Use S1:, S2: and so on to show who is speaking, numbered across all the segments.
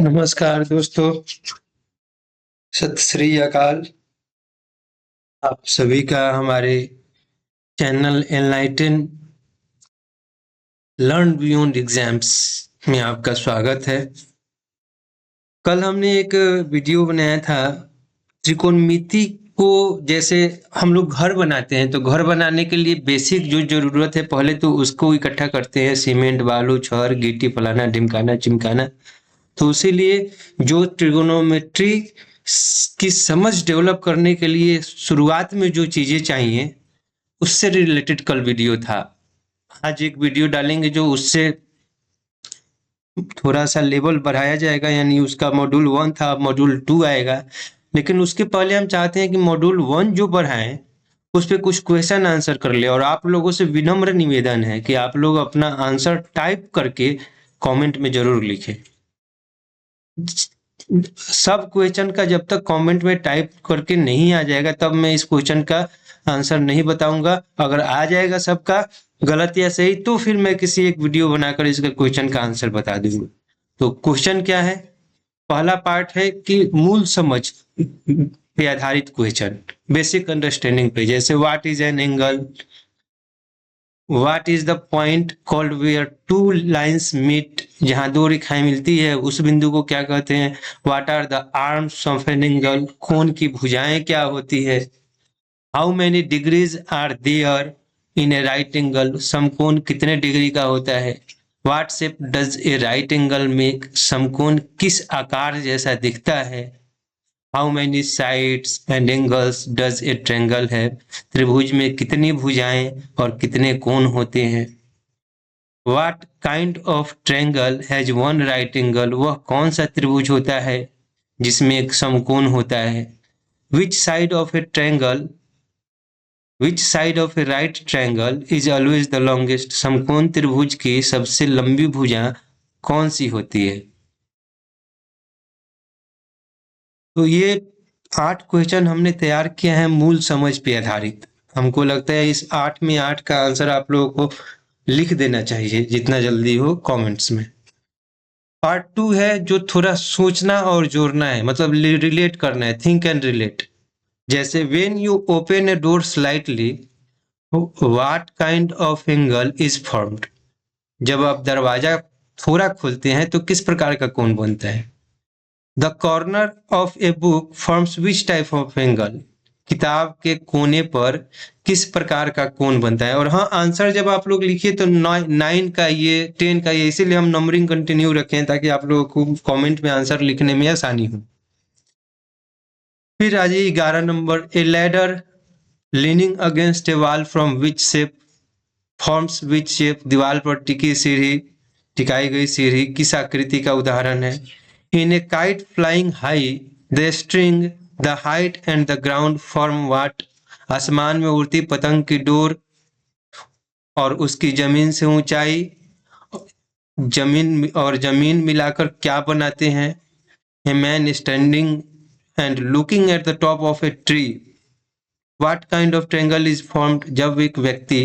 S1: नमस्कार दोस्तों, सत श्री अकाल। आप सभी का हमारे channel enlighten learn beyond exams में आपका स्वागत है। कल हमने एक वीडियो बनाया था त्रिकोणमिति को। जैसे हम लोग घर बनाते हैं तो घर बनाने के लिए बेसिक जो जरूरत है पहले तो उसको इकट्ठा करते हैं, सीमेंट, बालू, छड़, गिट्टी, फलाना ढिमकाना चिमकाना। तो इसीलिए जो ट्रिगोनोमेट्री की समझ डेवलप करने के लिए शुरुआत में जो चीजें चाहिए उससे रिलेटेड कल वीडियो था। आज एक वीडियो डालेंगे जो उससे थोड़ा सा लेवल बढ़ाया जाएगा, यानी उसका मॉड्यूल 1 था, मॉड्यूल 2 आएगा। लेकिन उसके पहले हम चाहते हैं कि मॉड्यूल 1 जो बढ़ाएं उस पर कुछ क्वेश्चन आंसर कर ले। और आप लोगों से विनम्र निवेदन है कि आप लोग अपना आंसर टाइप करके कमेंट में जरूर लिखें। सब क्वेश्चन का जब तक कमेंट में टाइप करके नहीं आ जाएगा तब मैं इस क्वेश्चन का आंसर नहीं बताऊंगा। अगर आ जाएगा सबका गलत या सही तो फिर मैं किसी एक वीडियो बनाकर इसका क्वेश्चन का आंसर बता दूंगा। तो क्वेश्चन क्या है? पहला पार्ट है कि मूल समझ पे आधारित क्वेश्चन, बेसिक अंडरस्टैंडिंग पे। जैसे what is an angle, What is the point called where two lines meet? जहां दो रेखाएं मिलती है उस बिंदु को क्या कहते हैं? What are the arms of an angle? कोण की भुजाएं क्या होती है? How many degrees are there in a right angle? समकोण कितने डिग्री का होता है? What shape does a right angle make? समकोण किस आकार जैसा दिखता है? How many sides and angles does a triangle have? त्रिभुज में कितनी भुजाएं और कितने कोण होते हैं? What kind of triangle has one right angle? वह कौन सा त्रिभुज होता है जिसमें एक समकोण होता है? Which side of a triangle, which side of a right triangle is always the longest? समकोण त्रिभुज की सबसे लंबी भुजा कौन सी होती है? तो ये 8 क्वेश्चन हमने तैयार किया है मूल समझ पे आधारित। हमको लगता है इस 8 में 8 का आंसर आप लोगों को लिख देना चाहिए जितना जल्दी हो कमेंट्स में। पार्ट 2 है जो थोड़ा सोचना और जोड़ना है, मतलब रिलेट करना है, थिंक एंड रिलेट। जैसे when you open a door slightly what kind of angle is formed? जब आप दरवाजा थोड़ा खोलते हैं तो किस प्रकार का कोण बनता है? The corner of a book forms which type of angle? किताब के कोने पर किस प्रकार का कोण बनता है? और हाँ, आंसर जब आप लोग लिखिए तो 9 का ये, 10 का ये, इसीलिए हम नंबरिंग कंटिन्यू रखें ताकि आप लोगों को कमेंट में आंसर लिखने में आसानी हो। फिर आ जाइए 11 number, A ladder leaning against A wall from which shape forms which shape? दीवार पर टिकाई गई सीढ़ी किस आकृति का उदाहरण है? In a kite flying high, the string, the height and the ground form what? आसमान में उड़ती पतंग की डोर और उसकी जमीन से ऊंचाई, जमीन मिलाकर क्या बनाते हैं? A man standing and looking at the top of a tree. What kind of triangle is formed? जब एक व्यक्ति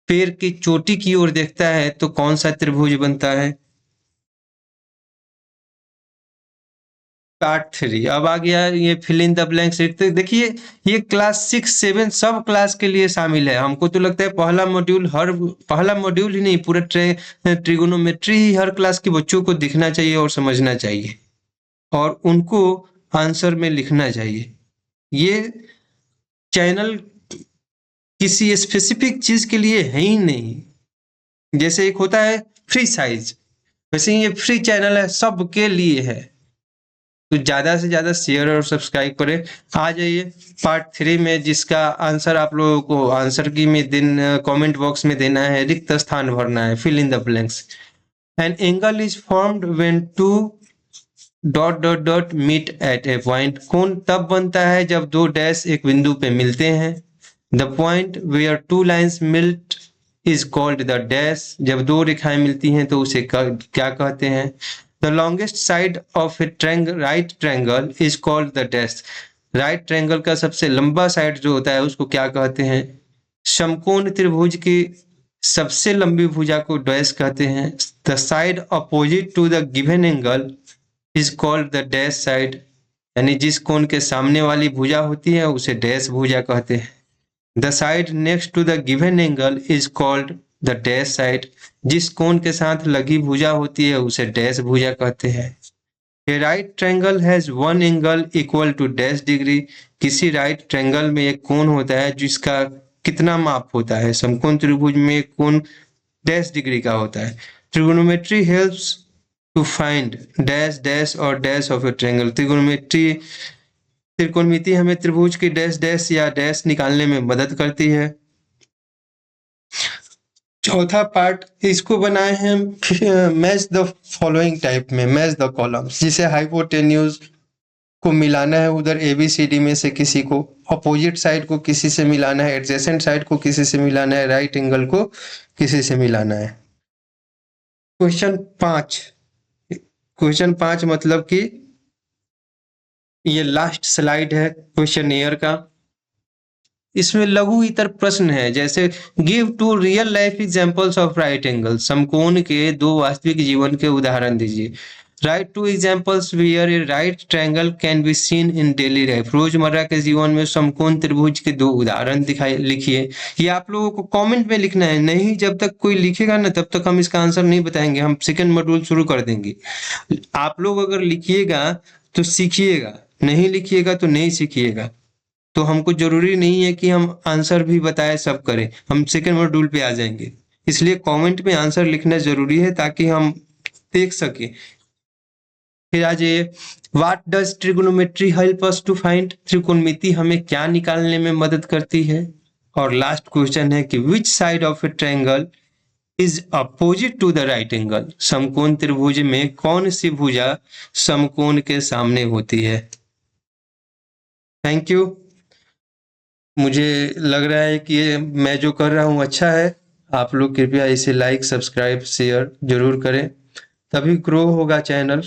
S1: पेड़ की चोटी की ओर देखता है तो कौन सा त्रिभुज बनता है? पार्ट 3 अब आ गया ये फिल इन द ब्लैंक्स। तो देखिए ये क्लास 6, 7 सब क्लास के लिए शामिल है। हमको तो लगता है पहला मॉड्यूल ही नहीं, पूरा ट्रिगोनोमेट्री ही हर क्लास के बच्चों को दिखना चाहिए और समझना चाहिए और उनको आंसर में लिखना चाहिए। ये चैनल किसी स्पेसिफिक चीज के लिए है ही नहीं। जैसे एक होता है फ्री साइज, वैसे ही ये फ्री चैनल है, सबके लिए है। तो ज्यादा से ज्यादा शेयर और सब्सक्राइब करें। आ जाइए पार्ट 3 में जिसका आंसर आप लोगों को आंसर की में कमेंट बॉक्स में देना है, रिक्त स्थान भरना है, fill in the blanks. An angle is formed when two dot dot dot meet at a point. कोण तब बनता है जब दो डैश एक बिंदु पे मिलते हैं। The point where two lines meet is called the dash. जब दो रेखाएं मिलती हैं तो उसे क्या कहते हैं? The longest side of A right triangle is called the dash. Right triangle का सबसे लंबा साइड जो होता है उसको क्या कहते हैं? समकोण त्रिभुज की सबसे लंबी भुजा को डैश कहते हैं। The side opposite to the given angle is called the dash side, यानी जिस कोण के सामने वाली भुजा होती है उसे डैश भुजा कहते हैं। The side next to the given angle is called the dash side, जिस कोण के साथ लगी भुजा होती है उसे डैश भुजा कहते हैं। A right triangle has one angle equal to dash degree. किसी राइट ट्रायंगल में एक कोण होता है जिसका कितना माप होता है? समकोण त्रिभुज में एक कोण डैश डिग्री का होता है। Trigonometry helps to find dash dash और डैश ऑफ ए ट्रायंगल। त्रिकोणमिति हमें त्रिभुज की डैश डैश या डैश निकालने में मदद करती है। चौथा पार्ट इसको बनाए हैं मैच द फॉलोइंग टाइप में, मैच द कॉलम्स, जिसे हाइपोटेन्यूज को मिलाना है उधर ABCD में से किसी को, अपोजिट साइड को किसी से मिलाना है, एडजेसेंट साइड को किसी से मिलाना है, राइट एंगल को किसी से मिलाना है। क्वेश्चन 5 मतलब कि ये लास्ट स्लाइड है क्वेश्चनियर का। इसमें लघु इतर प्रश्न है, जैसे give two real life examples of right angle. समकोण के दो वास्तविक जीवन के उदाहरण दीजिए। Write two examples where a right triangle can be seen in daily life. रोजमर्रा के जीवन में समकोण त्रिभुज के दो उदाहरण दिखाई लिखिए। ये आप लोगों को कमेंट में लिखना है, नहीं जब तक कोई लिखेगा ना तब तक हम इसका आंसर नहीं बताएंगे, हम सेकंड मॉड्यूल शुरू कर देंगे। आप लोग अगर लिखिएगा तो सीखिएगा, नहीं लिखिएगा तो नहीं सीखिएगा। तो हमको जरूरी नहीं है कि हम आंसर भी बताए सब करें, हम सेकंड मॉड्यूल पे आ जाएंगे। इसलिए कमेंट में आंसर लिखना जरूरी है ताकि हम देख सके। फिर आज ये what does trigonometry help us to find. त्रिकोणमिति हमें क्या निकालने में मदद करती है। और लास्ट क्वेश्चन है कि which side of a triangle is opposite to the right angle. समकोण त्रिभुज में कौन सी भुजा समकोण के सामने होती है। Thank you. मुझे लग रहा है कि ये मैं जो कर रहा हूँ अच्छा है। आप लोग कृपया इसे लाइक, सब्सक्राइब, शेयर जरूर करें, तभी ग्रो होगा चैनल।